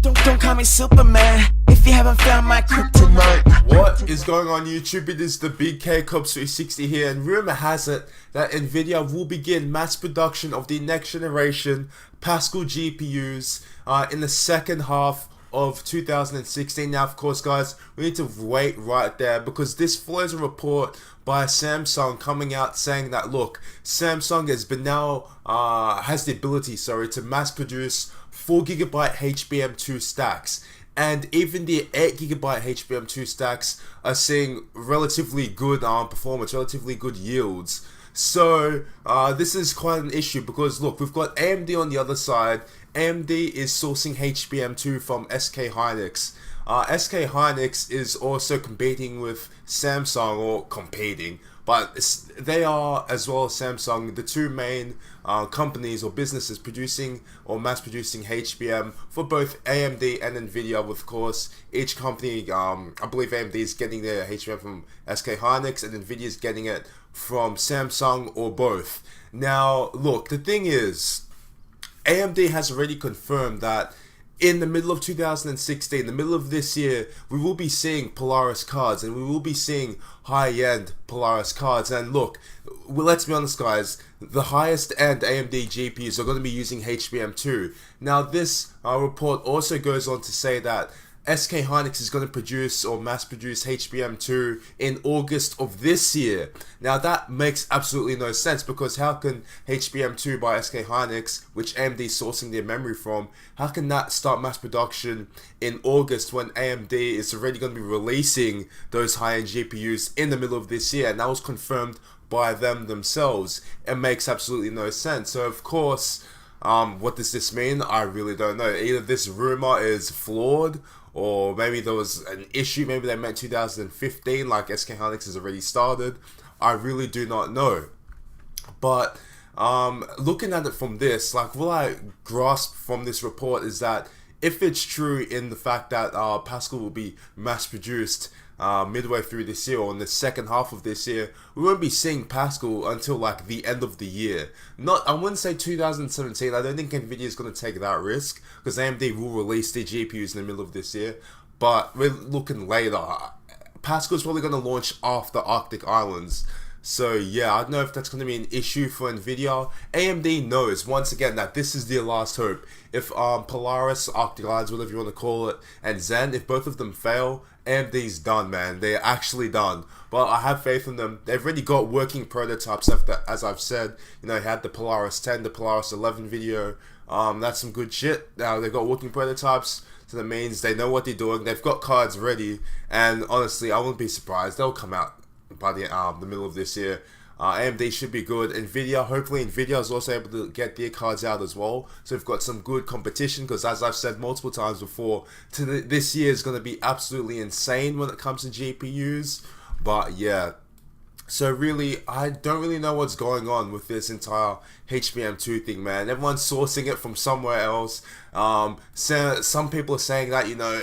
Don't call me Superman if you haven't found my kryptonite. What is going on YouTube? It is the Big K Cops 360 here, and rumor has it that NVIDIA will begin mass production of the next generation Pascal GPUs in the second half of 2016. Now, of course, guys, we need to wait right there because this follows a report by Samsung coming out saying that, look, Samsung has been now has the ability, to mass produce 4GB HBM2 stacks, and even the 8GB HBM2 stacks are seeing relatively good performance, relatively good yields. So this is quite an issue because, look, we've got AMD on the other side. AMD is sourcing HBM2 from SK-Hynix. SK-Hynix is also competing with Samsung, or competing, but they are, as well as Samsung, the two main companies or businesses producing or mass producing HBM for both AMD and NVIDIA. Of course, each company, I believe AMD is getting their HBM from SK-Hynix and NVIDIA is getting it from Samsung, or both. Now, look, the thing is, AMD has already confirmed that in the middle of 2016, the middle of this year, we will be seeing Polaris cards, and we will be seeing high-end Polaris cards. And look, well, let's be honest, guys, the highest-end AMD GPUs are going to be using HBM2. Now, this report also goes on to say that SK-Hynix is going to produce or mass produce HBM2 in August of this year. Now that makes absolutely no sense, because how can HBM2 by SK-Hynix, which AMD is sourcing their memory from, how can that start mass production in August when AMD is already going to be releasing those high-end GPUs in the middle of this year? And that was confirmed by them themselves. It makes absolutely no sense. So of course, what does this mean? I really don't know. Either this rumor is flawed, or maybe there was an issue, maybe they meant 2015 like SK-Hynix has already started. I really do not know. But looking at it from this, like, what I grasp from this report is that if it's true in the fact that Pascal will be mass produced midway through this year, or in the second half of this year, we won't be seeing Pascal until like the end of the year. I wouldn't say 2017. I don't think NVIDIA is going to take that risk, because AMD will release their GPUs in the middle of this year. But we're looking later. Pascal's probably going to launch after Arctic Islands. So yeah, I don't know if that's going to be an issue for NVIDIA. AMD knows, once again, that this is their last hope. If Polaris, Arctic Islands, whatever you want to call it, and Zen, if both of them fail, AMD's done, man. They're actually done. But I have faith in them. They've already got working prototypes, as I've said. You know, they had the Polaris 10, the Polaris 11 video. That's some good shit. Now they've got working prototypes, so that means they know what they're doing. They've got cards ready, and honestly, I wouldn't be surprised. They'll come out by the middle of this year. AMD should be good. NVIDIA, hopefully NVIDIA is also able to get their cards out as well. So we've got some good competition, because as I've said multiple times before, this year is going to be absolutely insane when it comes to GPUs. But yeah, so really, I don't really know what's going on with this entire HBM2 thing, man. Everyone's sourcing it from somewhere else. Some people are saying that, you know,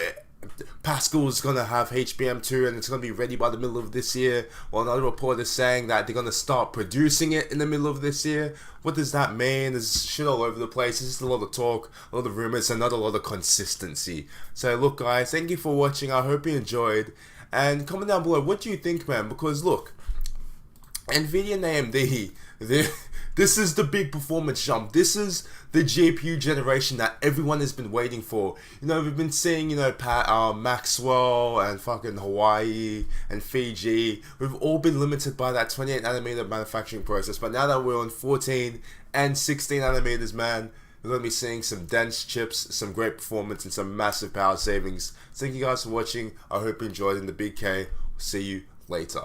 Pascal's gonna have HBM2 and it's gonna be ready by the middle of this year, while another report is saying that they're gonna start producing it in the middle of this year. What does that mean? There's shit all over the place. There's just a lot of talk, a lot of rumors, and not a lot of consistency. So look, guys, thank you for watching. I hope you enjoyed, and comment down below, what do you think, man? Because look, NVIDIA and AMD, this is the big performance jump. This is the GPU generation that everyone has been waiting for. You know, we've been seeing, you know, Maxwell and fucking Hawaii and Fiji. We've all been limited by that 28nm manufacturing process. But now that we're on 14 and 16 nanometers, man, we're going to be seeing some dense chips, some great performance, and some massive power savings. Thank you guys for watching. I hope you enjoyed in the Big K. See you later.